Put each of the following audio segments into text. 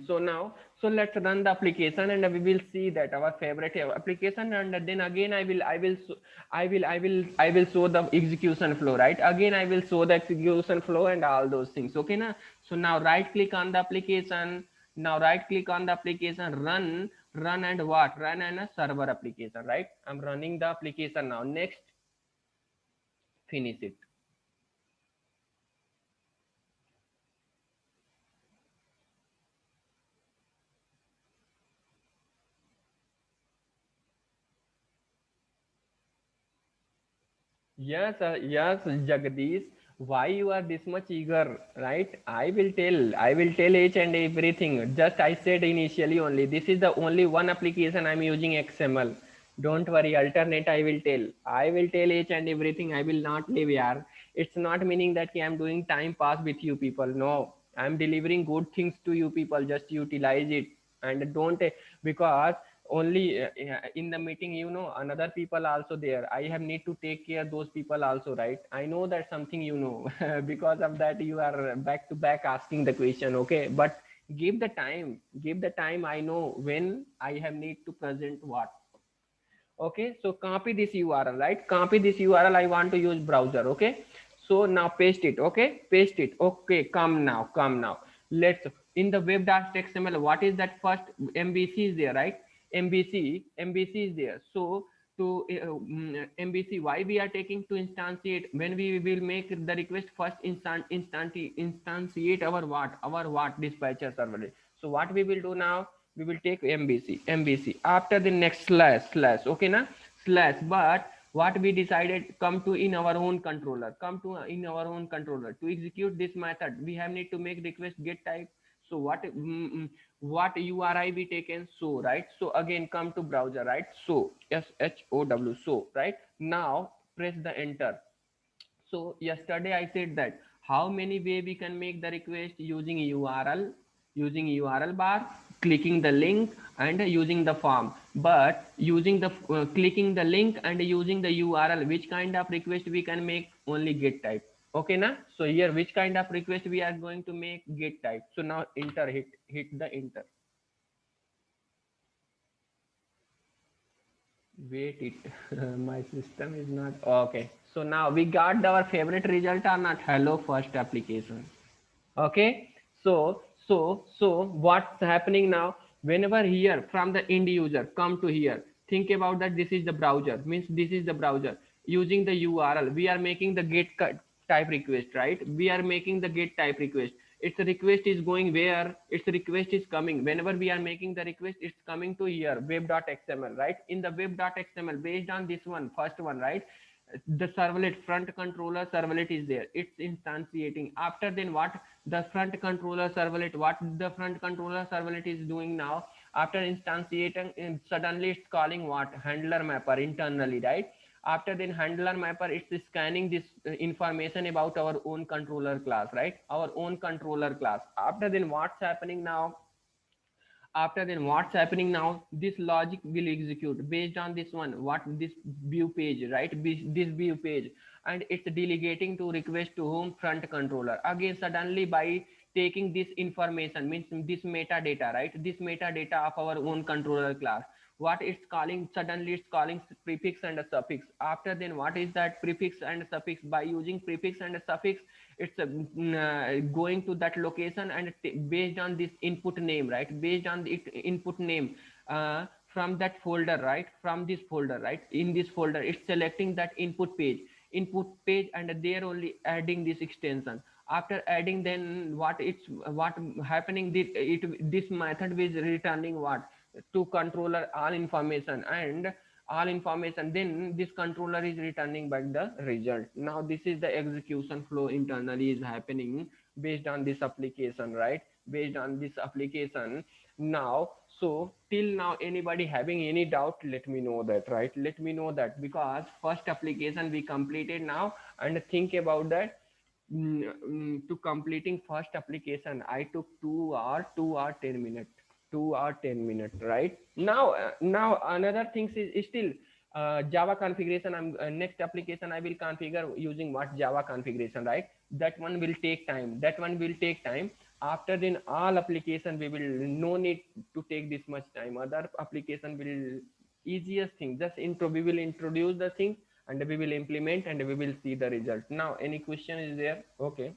So now, so let's run the application and we will see that our favorite application, and then again I will show the execution flow, right? Again I will show the execution flow and all those things. Okay, na? So now right click on the application. Now right click on the application, run and what? Run and a server application, right? I'm running the application now. Next, finish it. Yes, Jagdish. Why you are this much eager, right? I will tell each and everything. Just I said initially only. This is the only one application I'm using XML. Don't worry, alternate I will tell. I will tell each and everything. I will not leave here. It's not meaning that I'm doing time pass with you people. No, I'm delivering good things to you people. Just utilize it and don't because only in the meeting another people also there. I have need to take care those people also, right? I know that something because of that you are back to back asking the question. Okay, but give the time. I know when I have need to present what. Okay, so copy this url, right? Copy this url. I want to use browser. Okay, so now paste it. Okay, paste it. Okay, come now, let's in the web.xml. What is that? First MVC is there, right? MVC is there. So to MVC, why we are taking to instantiate? When we will make the request, first instantiate our what dispatcher server. So what we will do now, we will take MVC. After the next slash. Okay, na? Slash. But what we decided, come to in our own controller. Come to in our own controller to execute this method. We have need to make request get type. So what URI we taken? So, right? So again come to browser, right? So SHOW. So, right? Now press the enter. So yesterday I said that how many way we can make the request using URL bar, clicking the link and using the form. But using the clicking the link and using the URL, which kind of request we can make? Only get type. Okay, na? So here which kind of request we are going to make? Get type. So now enter, hit the enter. Wait it. My system is not okay. So now we got our favorite result or not? Hello first application. Okay, so what's happening now? Whenever here from the end user come to here, think about that this is the browser, means this is the browser. Using the URL we are making the type request, right? We are making the get type request. Its request is going where? Its request is coming whenever we are making the request, it's coming to here web.xml, right? In the web.xml, based on this one, first one, right? The servlet, front controller servlet is there, it's instantiating. After then what? The front controller servlet, what the front controller servlet is doing now? After instantiating, suddenly it's calling what? Handler mapper internally, right? After then handler mapper, it's scanning this information about our own controller class, right? Our own controller class. After then what's happening now? After then what's happening now? This logic will execute based on this one, what? This view page, right? This view page, and it's delegating to request to whom? Front controller. Again suddenly by taking this information, means this metadata, right? This metadata of our own controller class, what it's calling? Suddenly it's calling prefix and a suffix. After then what is that? Prefix and suffix. By using prefix and a suffix, it's going to that location and based on this input name, right? Based on the input name, from that folder, right? From this folder, right? In this folder it's selecting that input page and there only adding this extension. After adding, then what happening? This method is returning what? To controller all information, and all information, then this controller is returning back the result. Now this is the execution flow internally is happening based on this application, right? Based on this application. Now, so till now anybody having any doubt, let me know that, right? Let me know that, because first application we completed now, and think about that. To completing first application I took 2 hour 10 minutes. 2 hour 10 minutes, right? Now another thing is still Java configuration. I'm next application I will configure using what? Java configuration, right? That one will take time. After then all application we will no need to take this much time. Other application will easiest thing, just intro, we will introduce the thing and we will implement and we will see the result. Now any question is there? Okay.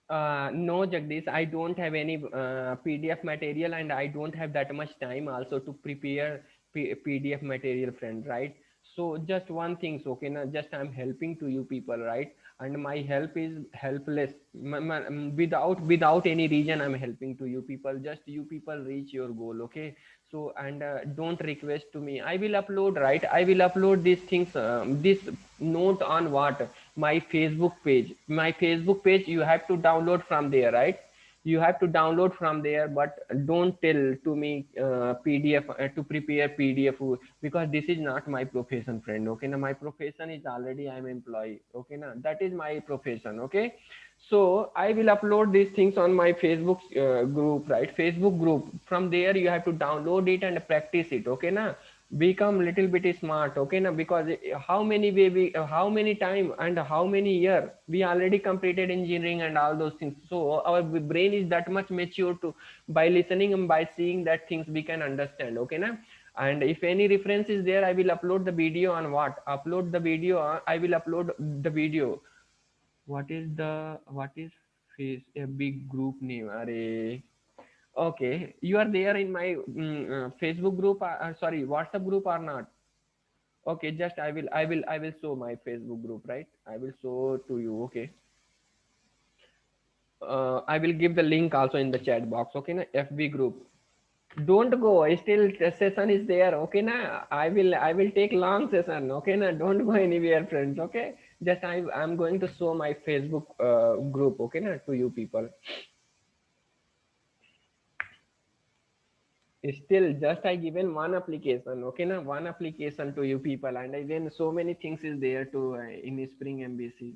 No, Jagdish, I don't have any PDF material and I don't have that much time also to prepare PDF material, friend, right? So just one thing, so, okay, now just I'm helping to you people, right? And my help is helpless. Without any reason, I'm helping to you people. Just you people reach your goal, okay? So and don't request to me. I will upload, right? I will upload these things, this note on what? My Facebook page. My Facebook page you have to download from there, right? You have to download from there, but don't tell to me PDF to prepare PDF, because this is not my profession, friend. Okay, now my profession is already I'm employee. Okay, now that is my profession. Okay, so I will upload these things on my Facebook group, right? Facebook group. From there you have to download it and practice it. Okay, now become little bit smart. Okay, now because how many way we how many time and how many year we already completed engineering and all those things, so our brain is that much mature to by listening and by seeing that things we can understand. Okay, now and if any reference is there, I will upload the video on what upload the video I will upload the video. What is face a big group name? Are okay, you are there in my Facebook group, sorry, WhatsApp group or not? Okay, just I will show my Facebook group, right? I will show to you. Okay, I will give the link also in the chat box. Okay, na FB group. Don't go. Still session is there. Okay, na I will take long session. Okay, na don't go anywhere, friends. Okay, just I'm going to show my Facebook group. Okay, na to you people. Still just I given one application. Okay, na one application to you people, and I then so many things is there to in Spring MVC.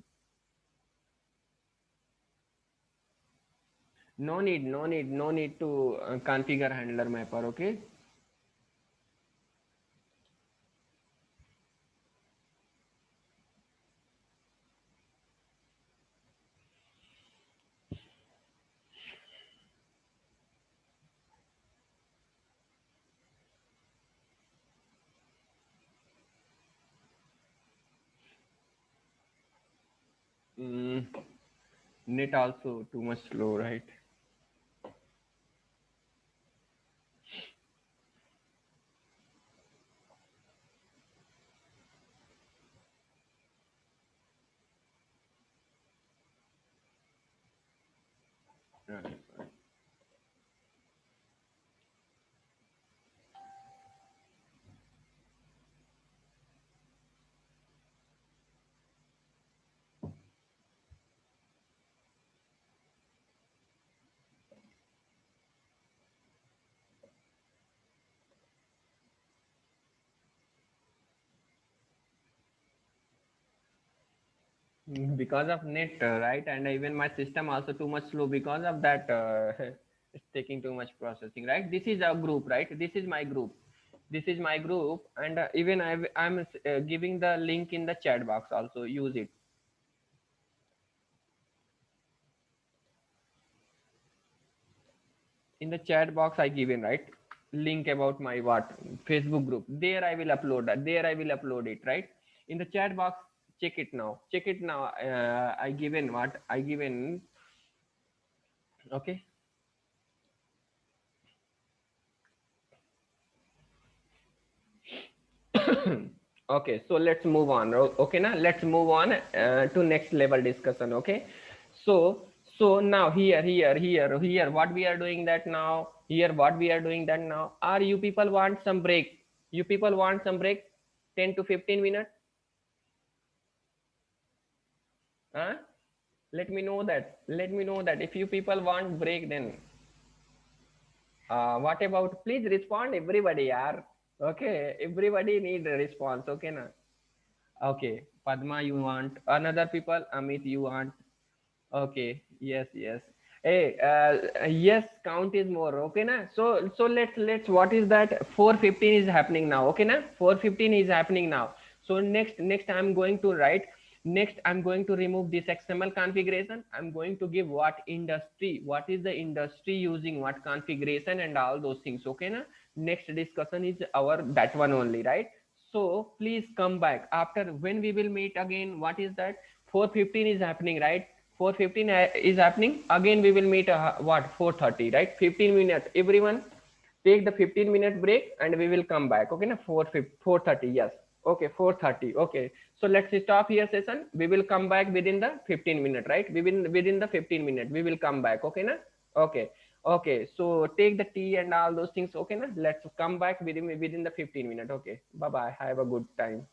No need to configure handler mapper. Okay. Mm, net also too much slow, right? Right. Because of net, right? And even my system also too much slow because of that. It's taking too much processing, right? This is our group, right? This is my group. This is my group, and even I'm giving the link in the chat box. Also use it in the chat box. I given, right, link about my what Facebook group. There I will upload that. There I will upload it, right, in the chat box. Check it now. Check it now. I given what I given. Okay. Okay, so let's move on. Okay, now let's move on to next level discussion. Okay, so now here what we are doing that now, here what we are doing that now, are you people want some break? You people want some break? 10 to 15 minutes? Huh? Let me know that if you people want break, then what about, please respond everybody, yaar. Okay, everybody need a response. Okay, na. Okay, Padma, you want another people? Amit, you want? Okay, yes, yes. Hey, yes, count is more. Okay, na. So let's. What is that? 4:15 is happening now. Okay, na. 4:15 is happening now. So next I'm going to write. Next, I'm going to remove this XML configuration. I'm going to give what industry, what is the industry using what configuration and all those things. Okay, na? Next discussion is our that one only, right? So please come back after when we will meet again. What is that? 4:15 is happening, right? 4:15 is happening. Again, we will meet what 4:30, right? 15 minutes. Everyone take the 15-minute break and we will come back. Okay, na 4:30. Yes. Okay, 4:30. Okay. So let's stop here session. We will come back within the 15 minute, right? We will within the 15 minute. We will come back. Okay, na? Okay. Okay. So take the tea and all those things. Okay, na? Let's come back within the 15 minute. Okay. Bye bye. Have a good time.